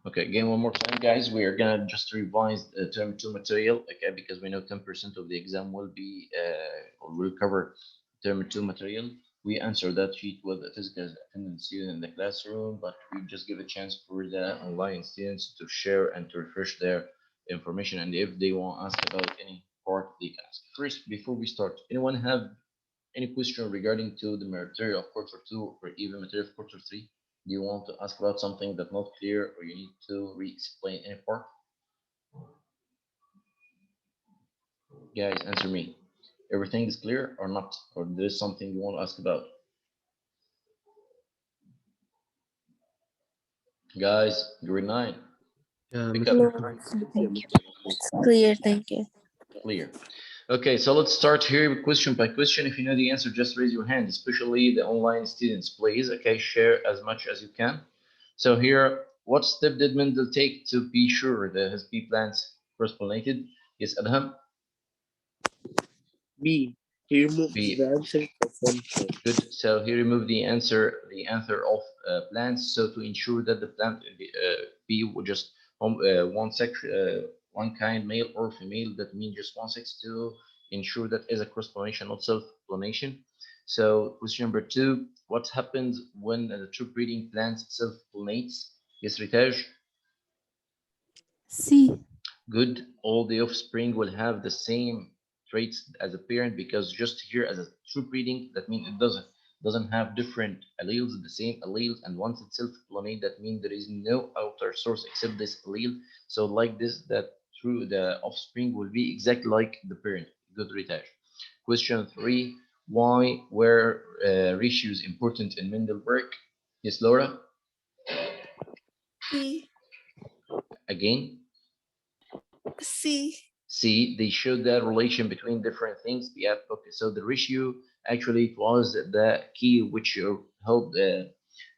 Okay, again, one more time, guys. We are gonna just revise the term two material, okay, because we know 10% of the exam will be or will cover term two material. We answer that sheet with a physical attendance student in the classroom, but we just give a chance for the online students to share and to refresh their information. And if they want to ask about any part, they can ask. First, before we start, anyone have any question regarding to the material of quarter two or even material of quarter three? Do you want to ask about something that's not clear or you need to re-explain any part? Guys, answer me. Everything is clear or not? Or there's something you want to ask about? Guys, grade 9, pick up. No, thank you. It's clear, thank you. Clear. Okay, so let's start here question by question. If you know the answer, just raise your hand, especially the online students, please. Okay, share as much as you can. So here, what step did Mendel take to be sure that his pea plants cross-pollinated? Yes, Adham? B. He removes B. the answer of one set. Good. So he removed the answer of plants. So to ensure that the plant B would just one sex, one kind, male or female, that means just one sex to ensure that is a cross pollination, not self pollination. So question number two: what happens when the true breeding plants self pollinates? Yes, Ritaj. C. Good. All the offspring will have the same traits as a parent because just here as a true breeding, that means it doesn't have different alleles, the same alleles, and once it's self-pollinate, that means there is no outer source except this allele. So like this, that through the offspring will be exactly like the parent. Good, Ritash. Question three: why were ratios important in Mendelberg? Yes, Laura. C. Again. C. See, they showed that relation between different things. Yeah, okay. So the ratio actually it was the key which helped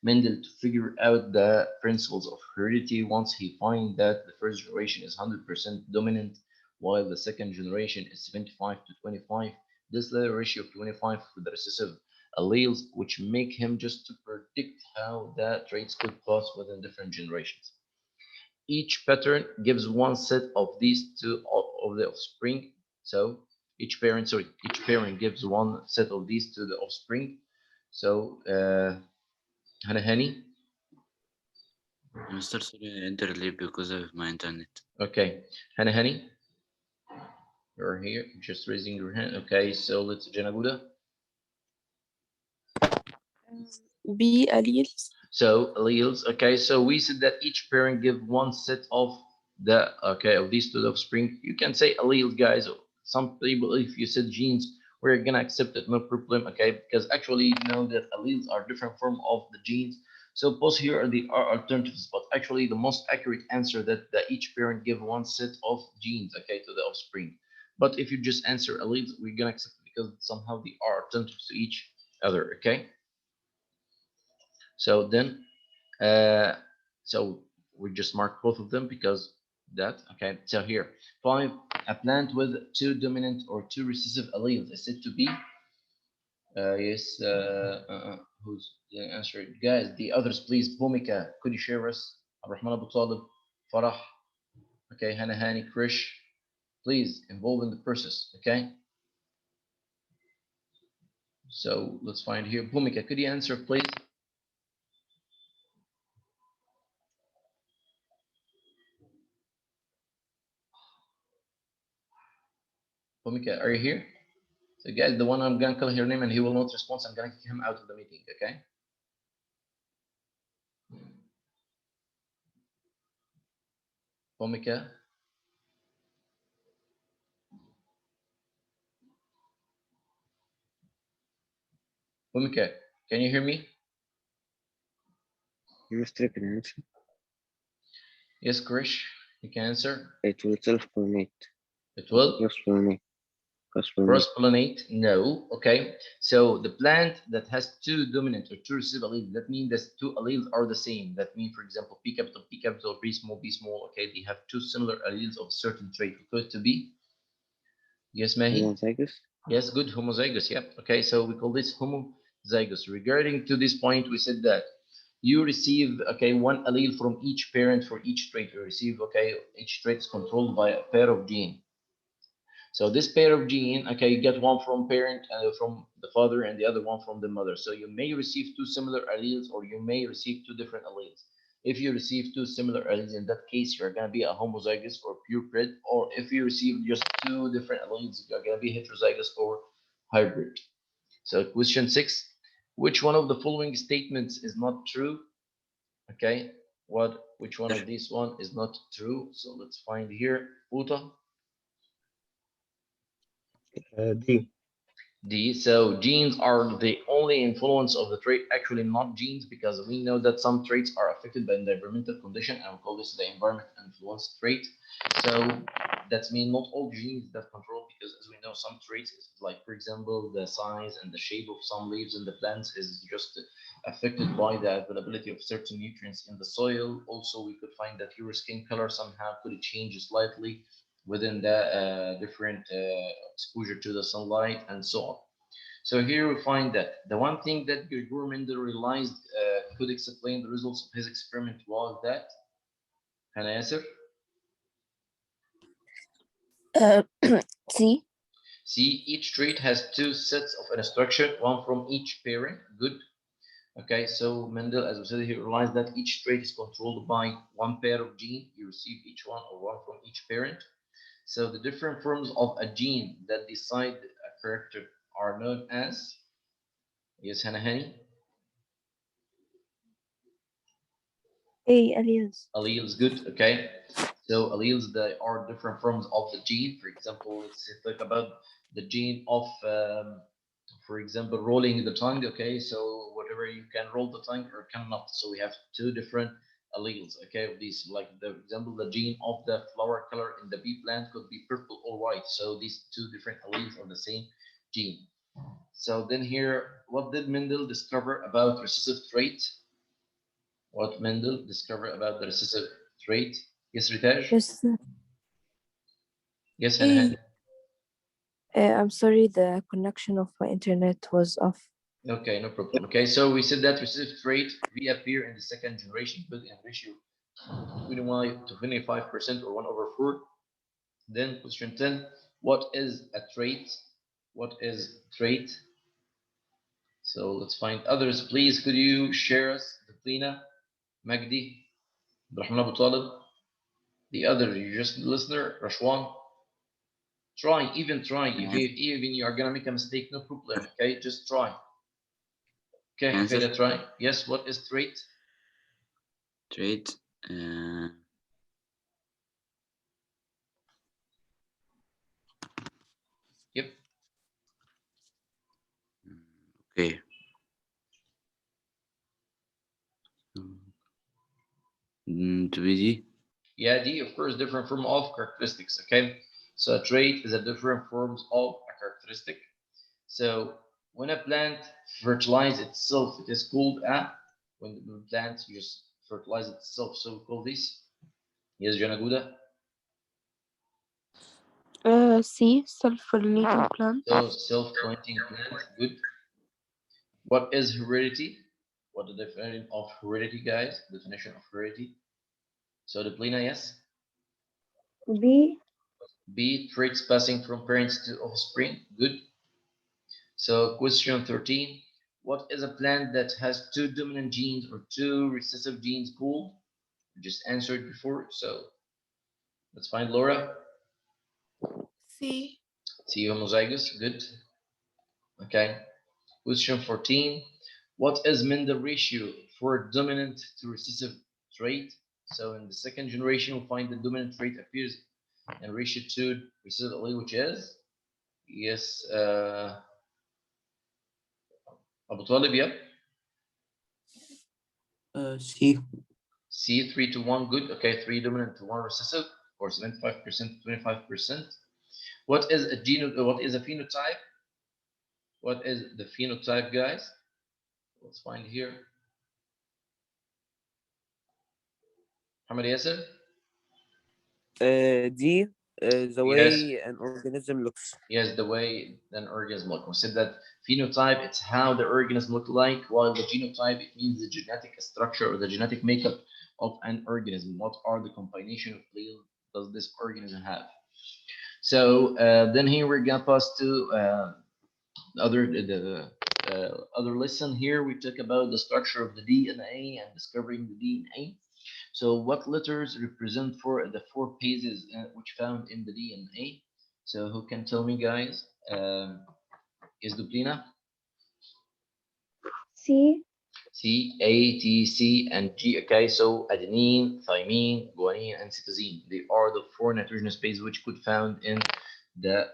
Mendel to figure out the principles of heredity once he find that the first generation is 100% dominant, while the second generation is 75 to 25. This led a ratio of 25 for the recessive alleles, which make him just to predict how the traits could pass within different generations. Each pattern gives one set of these two of the offspring. So each parent gives one set of these to the offspring. So, Hani, Mr. Sorry, interleave because of my internet. okay, Hani, you're here, just raising your hand. Okay, so let's Janaguda. B. alleles. So alleles. Okay, so we said that each parent give one set of of these two offspring. You can say alleles, guys. Some people, if you said genes, we're gonna accept it, no problem. Okay, because actually you know that alleles are different form of the genes. So both here are the alternatives, but actually the most accurate answer that each parent give one set of genes, okay, to the offspring. But if you just answer alleles, we're gonna accept it because somehow they are alternatives to each other. Okay. So then, uh, so we just mark both of them because that, okay. So here, five, a plant with two dominant or two recessive alleles is said to be, yes, who's the answer? Guys, the others, please. Bhumika, could you share us? Abdurrahman Abu Talib, Farah, okay, Hana Hani, Krish, please involve in the process, okay? So let's find here. Bhumika, could you answer, please? Bhumika, are you here? So guys, the one I'm gonna call her name and he will not respond, so I'm gonna kick him out of the meeting, okay? Bhumika. Bhumika, can you hear me? Mr. Can answer. Yes, Krish, you can answer. It will self-pollinate. It will Cross-pollinate. Cross-pollinate. cross-pollinate. No, okay. So the plant that has two dominant or two recessive alleles, that means that two alleles are the same. That means, for example, P capital, B small, okay, they have two similar alleles of a certain trait. We call it to be. Yes, Mahi? Homozygous. Yes, good, homozygous, yep. Okay, so we call this homozygous. Regarding to this point, we said that you receive, okay, one allele from each parent for each trait. You receive, okay, each trait is controlled by a pair of gene. So this pair of gene, okay, you get one from parent and from the father and the other one from the mother. So you may receive two similar alleles or you may receive two different alleles. If you receive two similar alleles, in that case, you're going to be a homozygous or purebred. Or if you receive just two different alleles, you're going to be heterozygous or hybrid. So question 6, which one of the following statements is not true? Okay, which one of these one is not true? So let's find here. Uta. D. D. So genes are the only influence of the trait, actually not genes, because we know that some traits are affected by the environmental condition, and we call this the environment influence trait. So that means not all genes that control, because as we know, some traits, like for example, the size and the shape of some leaves in the plants is just affected by the availability of certain nutrients in the soil. Also, we could find that your skin color somehow could change slightly within the different exposure to the sunlight and so on. So here we find that the one thing that Gregor Mendel realized could explain the results of his experiment was that, Hannah Yasser? C. See, each trait has two sets of instruction, one from each parent. Good. Okay, so Mendel, as we said, he realized that each trait is controlled by one pair of gene. You receive each one or one from each parent. So the different forms of a gene that decide a character are known as, yes, Hanahani? A. Alleles. Alleles, good, okay. So alleles, they are different forms of the gene. For example, let's talk about the gene of, for example, rolling the tongue, okay? So whatever you can roll the tongue or cannot. So we have two different alleles, okay? These, like the example, the gene of the flower color in the bee plant could be purple or white. So these two different alleles of the same gene. So then here, what did Mendel discover about recessive trait? What Mendel discovered about the recessive trait? Yes, Ritaj? Yes. Yes, A. Hanhan? I'm sorry, the connection of my internet was off. Okay, no problem. Okay, so we said that recessive trait reappear in the second generation, but in ratio 21 to 25% or 1/4. Then question 10, what is a trait? What is trait? So let's find others. Please, could you share us, Duplina, Magdi, Abdurrahman Abu Talib, the other, you just listener, Rashwan. Try, even try. If you, even you are gonna make a mistake, no problem. Okay, just try. Okay, Answer. Hafida, try. Yes, what is trait? Trait. Yep. Okay. D. Yeah, D, of course, different form of characteristics. Okay, so a trait is a different forms of a characteristic. So when a plant fertilizes itself, it is called a. When the plant just fertilize itself, so we call this. Yes, Janaguda. C. Self-pollinating plant. So self-pollinating plant. Good. What is heredity? What the definition of heredity, guys? Definition of heredity. So the Plina, yes. B. B, traits passing from parents to offspring. Good. So question 13. What is a plant that has two dominant genes or two recessive genes called? We just answered before. So let's find Laura. C. C, homozygous. Good. Okay. Question 14. What is Mendel ratio for dominant to recessive trait? So in the second generation, we'll find the dominant trait appears in ratio to recessive allele, which is, yes, Abu Talib, yeah. C. C, 3 to 1, good. Okay, 3 dominant to 1 recessive, or 75% to 25%. What is a what is a phenotype? What is the phenotype, guys? Let's find here. Hamad Yasser? D. the way an organism looks. Yes, the way an organism look. We said that phenotype, it's how the organism look like, while the genotype, it means the genetic structure or the genetic makeup of an organism. What are the combination of alleles does this organism have? So then here we're gonna pass to other lesson. Here we talk about the structure of the DNA and discovering the DNA. So what letters represent for the four bases which found in the DNA? So who can tell me, guys? Is Dublina? C. C, A, T, C, and G. Okay, so adenine, thymine, guanine, and cytosine. They are the four nitrogenous bases which could found in the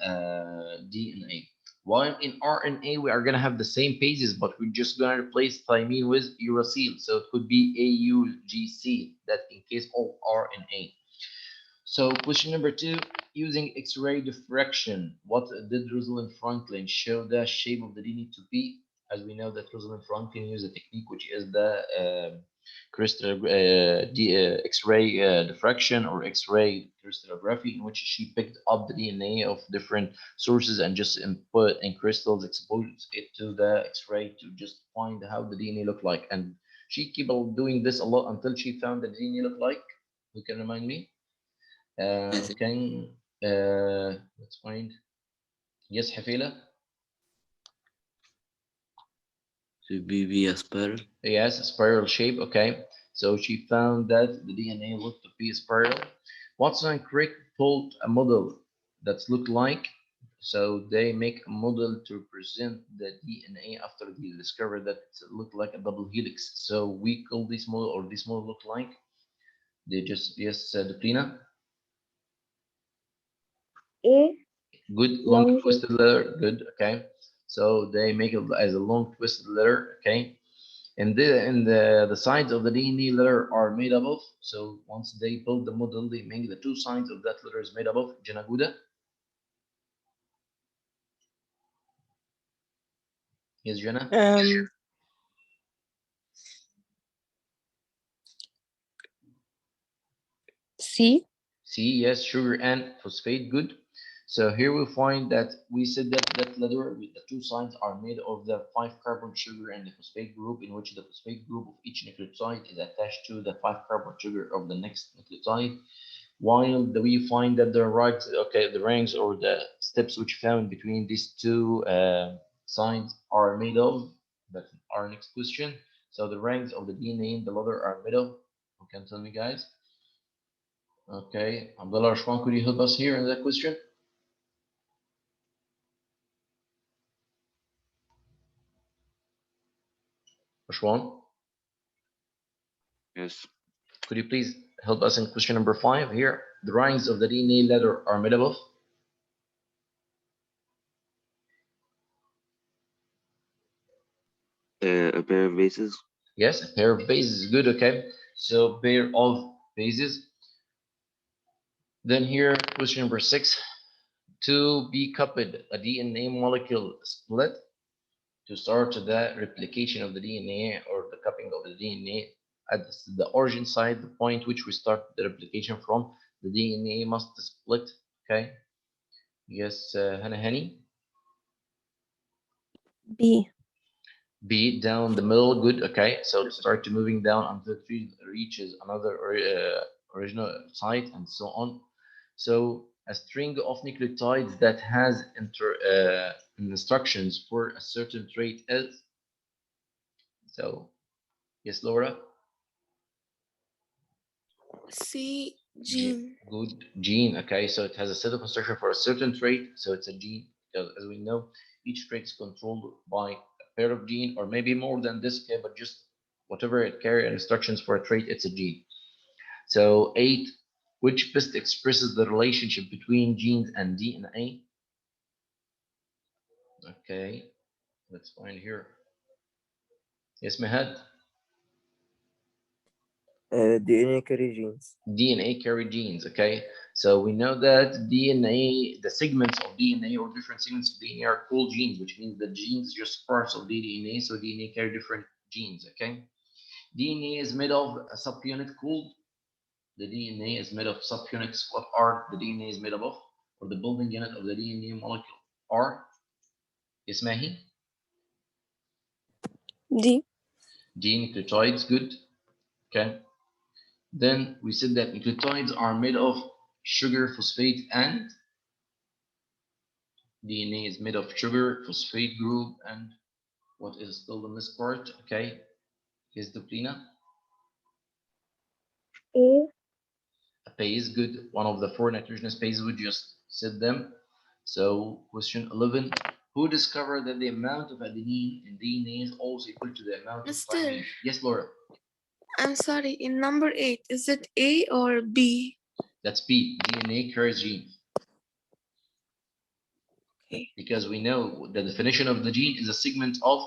DNA. While in RNA, we are going to have the same bases, but we're just going to replace thymine with uracil. So it could be AUGC, that in case of RNA. So question number 2, using X-ray diffraction, what did Rosalind Franklin show the shape of the DNA to be? As we know that Rosalind Franklin used a technique which is the crystal X-ray diffraction or X-ray crystallography, in which she picked up the DNA of different sources and just input in crystals, exposed it to the X-ray to just find how the DNA looked like. And she kept on doing this a lot until she found the DNA looked like. Who can remind me? I think Can let's find. Yes, Hafila. to be a spiral. Yes, spiral shape. Okay, so she found that the DNA looked to be a spiral. Watson and Crick pulled a model that's looked like. So they make a model to represent the DNA after they discovered that it looked like a double helix. So we call this model, or this model look like. They just, yes, Duplina. A. Good, long Long. twisted letter. Good. Okay. So they make it as a long twisted letter. Okay. And the sides of the DNA letter are made up of. So once they build the model, they make the two sides of that letter is made up of. Janaguda. Yes, Jana. C. C, yes, sugar and phosphate. Good. So here we find that we said that that letter with the two sides are made of the 5-carbon sugar and the phosphate group, in which the phosphate group of each nucleotide is attached to the 5-carbon sugar of the next nucleotide. While we find that the right, okay, the ranks or the steps which found between these two sides are made of. That's our next question. So the ranks of the DNA in the letter are made of. Who can tell me, guys? Okay, Abdullah Rashwan, could you help us here in that question? Rashwan, Yes. could you please help us in question number 5 here? The ranks of the DNA letter are made up of? A pair of bases. Yes, a pair of bases is good, okay? So pair of bases. Then here, question number 6. To be coupled, a DNA molecule split to start the replication of the DNA or the coupling of the DNA at the origin site, the point which we start the replication from, the DNA must split, okay? Yes, Hana Hani. B. B down the middle, good, okay? So start to moving down until it reaches another original site and so on. So a string of nucleotides that has instructions for a certain trait is, so yes, Laura? C. Gene. Gene. Good, gene, okay? So it has a set of instruction for a certain trait, so it's a gene, because as we know, each trait is controlled by pair of gene, or maybe more than this, okay, but just whatever it carries instructions for a trait, it's a gene. So 8, which best expresses the relationship between genes and DNA? Okay, let's find here. Yes, Mehad. DNA carry genes. DNA carry genes, okay? So we know that DNA, the segments of DNA or different segments of DNA are called genes, which means the genes just parts of the DNA, so DNA carry different genes, okay? DNA is made of a subunit called the DNA is made of subunits. What are the DNA is made up of? Or the building unit of the DNA molecule are? اسمها هي D. nucleotides. Good. Okay. Then we said that nucleotides are made of sugar, phosphate, and DNA is made of sugar, phosphate group, and what is still in this part? Okay. Is the Plina? A. A base. Good. One of the 4 nitrogenous bases. We just said them. So question 11. Who discovered that the amount of adenine in DNA is also equal to the amount of Mister. thymine? Yes, Laura. I'm sorry, in number 8, is it A or B? That's B. DNA carries gene. Okay. Because we know the definition of the gene is a segment of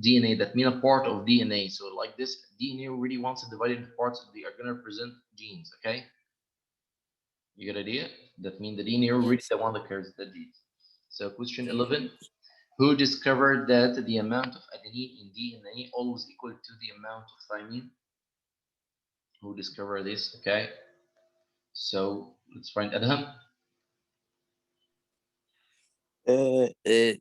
DNA. That means a part of DNA. So like this, DNA already wants to divide into parts. They are going to represent genes. Okay. You get idea? That means the DNA already Yes. the one that carries the genes. So question 11. Who discovered that the amount of adenine in DNA always equal to the amount of thymine? Who discovered this? Okay. So let's find Adham.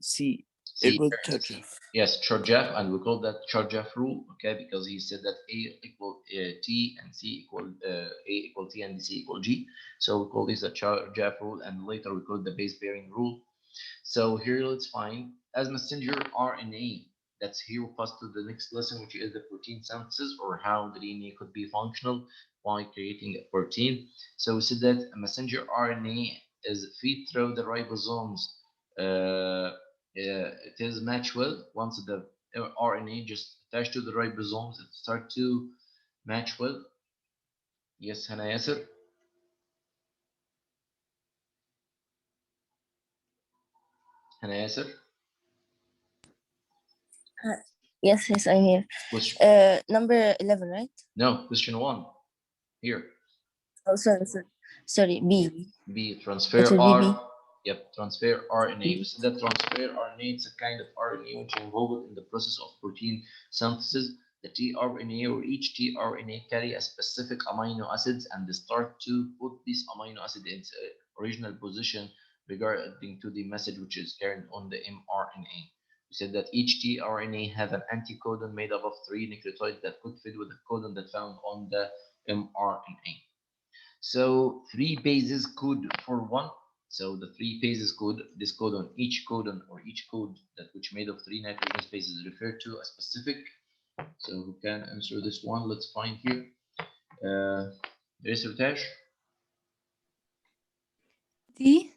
C. See, Edward Churchill. yes, Churchaf, and we call that Churchaf rule, okay, because he said that A equal T and C equal A equal T and C equal G. So we call this the Churchaf rule, and later we call it the base pairing rule. So here let's find as messenger RNA. That's here we pass to the next lesson, which is the protein synthesis or how the DNA could be functional by creating a protein. So we said that a messenger RNA is feed through the ribosomes. It is match well once the RNA just attached to the ribosomes, it start to match well. Yes, Hana Yasser. Hana Yasser. Yes, yes, I'm here. Question, Number 11, right? no, question 1. Here. Oh, sorry, B. B, It transfer will be B. R. Yep, transfer RNA. So that transfer RNA is a kind of RNA which is involved in the process of protein synthesis. The tRNA or each tRNA carry a specific amino acids and they start to put this amino acid in its original position regarding to the message which is carried on the mRNA. We said that each tRNA have an anticodon made up of 3 nucleotides that could fit with the codon that found on the mRNA. So 3 bases code for 1. So the 3 bases code, this codon, each codon or each code that which made of 3 nitrogen spaces refer to a specific. So who can answer this one? Let's find here. Research. D.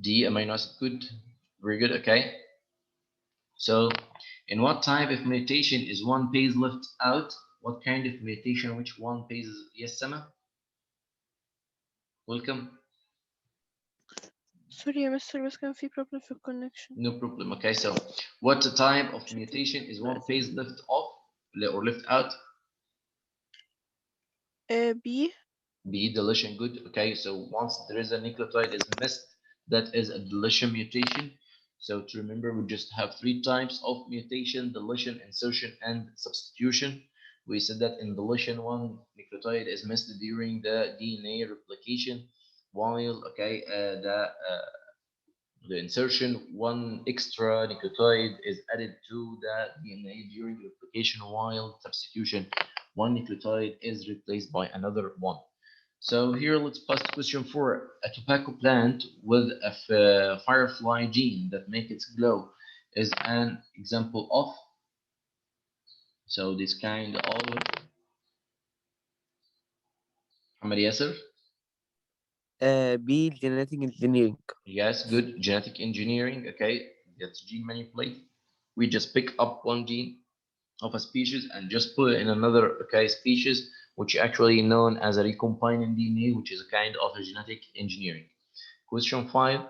D amino acid code. Very good. Okay. So in what type of mutation is one base left out? What kind of mutation? Which one base is? Yes, Sama. Welcome. Sorry يا مستر بس كان في problem في الconnection. No problem. Okay, so what type of mutation is one phase left off or left out? B. B, deletion. Good. Okay, so once there is a nucleotide is missed, that is a deletion mutation. So to remember, we just have 3 types of mutation: deletion, insertion, and substitution. We said that in deletion, one nucleotide is missed during the DNA replication, while the insertion, one extra nucleotide is added to the DNA during replication, while substitution, one nucleotide is replaced by another one. So here let's pass to question 4. A tobacco plant with a firefly gene that makes it glow is an example of. So this kind of Muhammad Yasser. B. Genetic engineering. Yes, good. Genetic engineering. Okay, that's gene manipulate. We just pick up one gene of a species and just put it in another species, which actually known as a recombinant DNA, which is a kind of a genetic engineering. Question 5.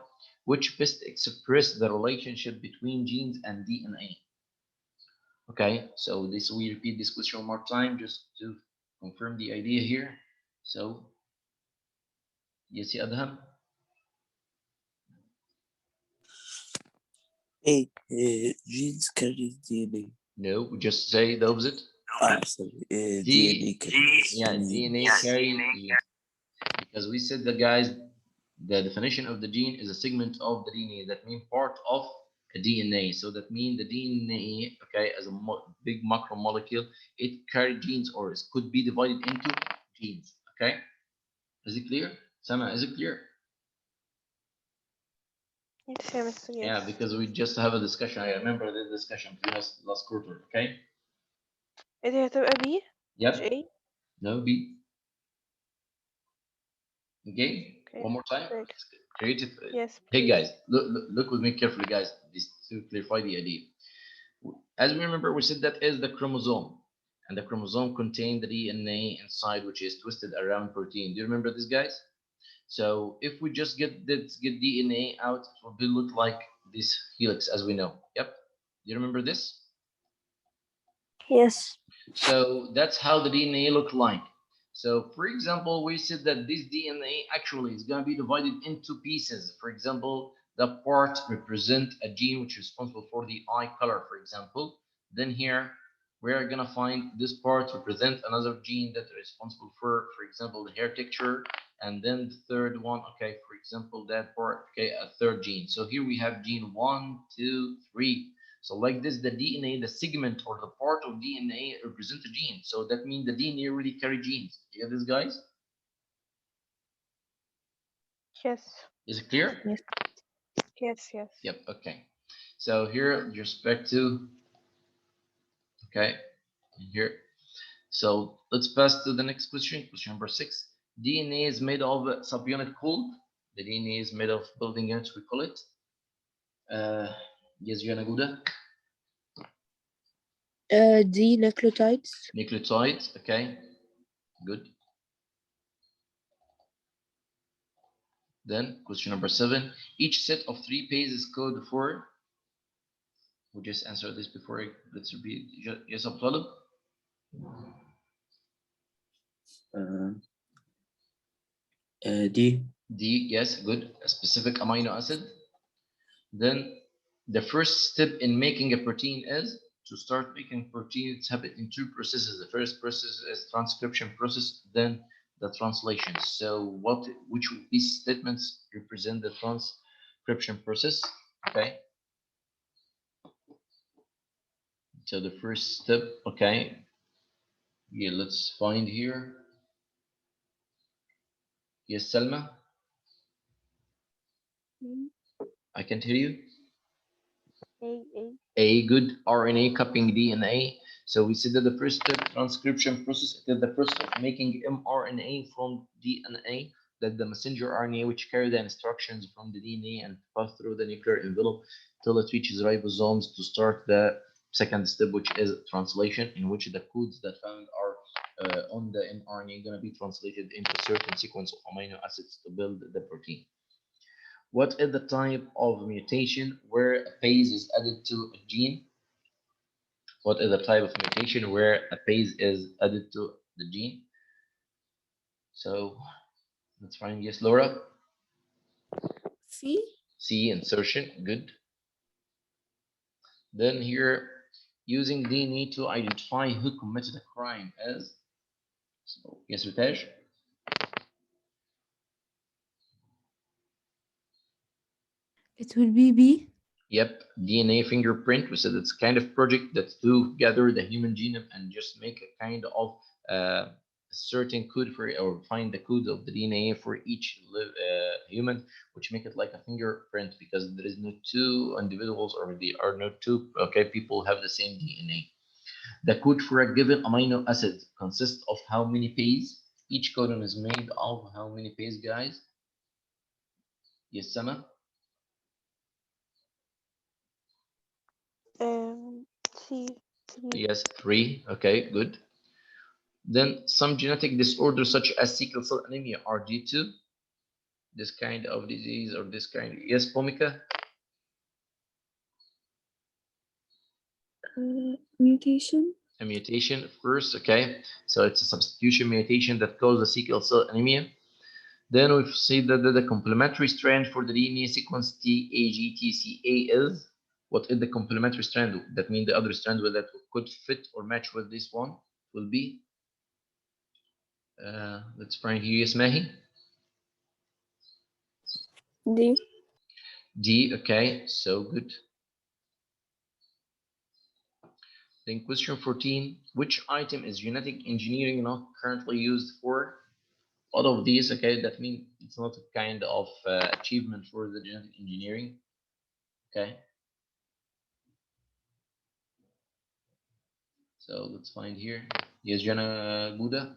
Which best express the relationship between genes and DNA? Okay, so this we repeat this question one more time just to confirm the idea here. So, yes, Adham? A. Genes carry DNA. No, we just say the opposite. sorry. D, DNA yeah, DNA carry gene. Because we said that, guys, the definition of the gene is a segment of the DNA that means part of a DNA. So that means the DNA, okay, as a big macromolecule, it carries genes, or it could be divided into genes. Okay, is it clear? Sama, is it clear? Yes, yeah, Mr. Yes. Yeah, because we just have a discussion. I remember this discussion between us last quarter. Okay. دي هتبقى B مش Yep. A. No B. Okay. Okay. One more time. Great. Creative. Yes. Hey please. guys, look with me carefully, guys. This to clarify the idea. As we remember, we said that is the chromosome, and the chromosome contains the DNA inside, which is twisted around protein. Do you remember this, guys? So if we just get DNA out, it will be look like this helix, as we know. Yep. Do you remember this? Yes. So that's how the DNA look like. So for example, we said that this DNA actually is going to be divided into pieces. For example, the part represent a gene which is responsible for the eye color, for example. Then here we're going to find this part represent another gene that is responsible for example, the hair texture. And then the third one, okay, for example, that part, okay, a third gene. So here we have gene 1, 2, 3. So like this, the DNA, the segment or the part of DNA represent a gene. So that means the DNA really carry genes. You get this, guys? Yes. Is it clear? Yes. Yes. Yes. Yep. Okay. So here, with respect to, okay, here. So let's pass to the next question. Question number 6. DNA is made of subunit cooled. The DNA is made of building units, we call it. Yes, Jana Guda. D, nucleotides. Nucleotides. Okay. Good. Then question number 7. Each set of 3 bases code for. We just answered this before. Let's repeat. Yes, Abdullah. D. D. Yes, good. A specific amino acid. Then the first step in making a protein is to start making proteins happen in 2 processes. The first process is transcription process, then the translation. So which of these statements represent the transcription process? Okay. So the first step, okay. Yeah, let's find here. Yes, Salma. I can't hear you. A, good. RNA copying DNA. So we said that the first step, transcription process, is the process of making mRNA from DNA, that the messenger RNA which carry the instructions from the DNA and pass through the nuclear envelope till it reaches ribosomes to start the second step, which is translation, in which the codes that found are on the mRNA going to be translated into certain sequence of amino acids to build the protein. What is the type of mutation where a base is added to a gene? What is the type of mutation where a base is added to the gene? So let's find. Yes, Laura. C. C, insertion. Good. Then here, using DNA to identify who committed a crime as. So, yes, Ritesh. It will be B. Yep, DNA fingerprint. We said it's kind of project that's to gather the human genome and just make a kind of certain code for or find the code of the DNA for each human, which make it like a fingerprint because there is no 2 individuals or there are no 2 people have the same DNA. The code for a given amino acid consists of how many bases? Each codon is made of how many bases, guys? Yes, Sama. C. 3. Yes, 3. Okay, good. Then some genetic disorders such as sickle cell anemia are due to this kind of disease or this kind. Yes, Pomika. Mutation. A mutation first, okay. So it's a substitution mutation that causes sickle cell anemia. Then we see that the complementary strand for the DNA sequence TAGTCA is what is the complementary strand? That means the other strand that could fit or match with this one will be. Let's find here. Yes, Mahi. D. D. Okay, so good. Then question 14, which item is genetic engineering not currently used for? All of these, okay, that means it's not a kind of achievement for the genetic engineering, okay? So let's find here. Yes, Jana Buddha.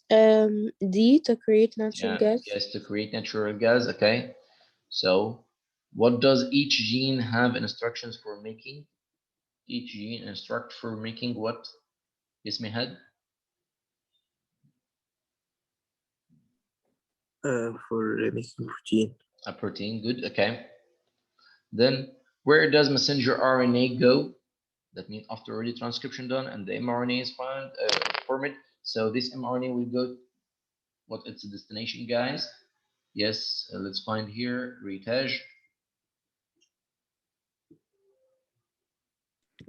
D, to create natural Yeah, gas. yes, to create natural gas, okay? So what does each gene have instructions for making? Each gene instruct for making what? Yes, Mehad? For making protein. A protein, good, okay. Then where does messenger RNA go? That means after already transcription done and the mRNA is formed. So this mRNA will go, what its destination, guys? Yes, let's find here, retage.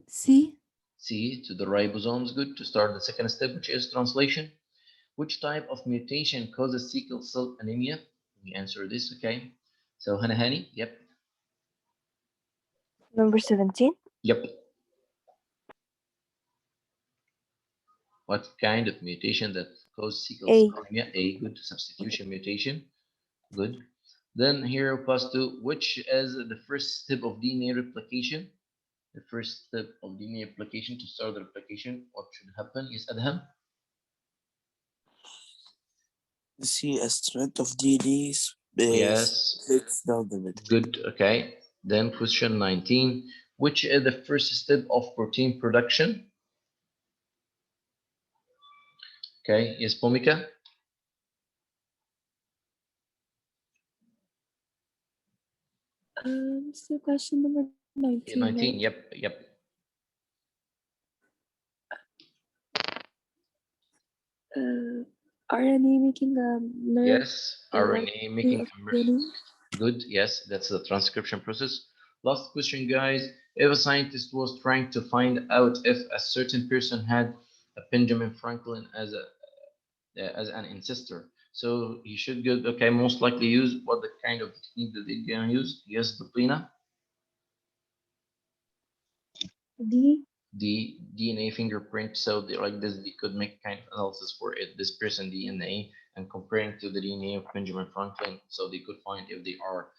C. C, to the ribosomes, good. To start the second step, which is translation. Which type of mutation causes sickle cell anemia? We answer this, okay. So Hanahani, yep. Number 17. Yep. What kind of mutation that causes sickle A. cell anemia? A, good. Substitution mutation, good. Then here pass to which is the first step of DNA replication? The first step of DNA replication, to start the replication, what should happen? Yes, Adham? See a strand of DNA Yes, splits down the middle. good, okay. Then question 19, which is the first step of protein production? Okay, yes, Pomika? So question number 19. Yeah, 19, right? yep. RNA making a mer. Yes, RNA making of a DNA. good, yes, that's the transcription process. Last question, guys. If a scientist was trying to find out if a certain person had a Benjamin Franklin as an ancestor, so he should go, okay, most likely use what the kind of technique that they're gonna use? Yes, Duplina? D. The DNA fingerprint. So they, like this, they could make kind of analysis for it, this person DNA, and comparing to the DNA of Benjamin Franklin, so they could find if they are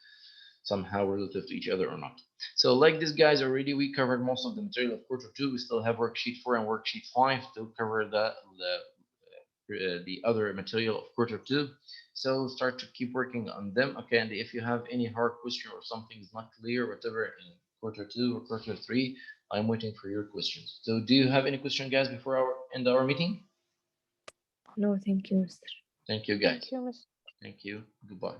somehow relative to each other or not. So like this, guys, already we covered most of the material of quarter 2. We still have worksheet 4 and worksheet 5 to cover the other material of quarter 2. So start to keep working on them, okay? And if you have any hard question or something is not clear, whatever, in quarter 2 or quarter 3, I'm waiting for your questions. So do you have any question, guys, before our end our meeting? No, thank you, Mr. Thank you, guys. Thank you, Miss. Thank you. Goodbye.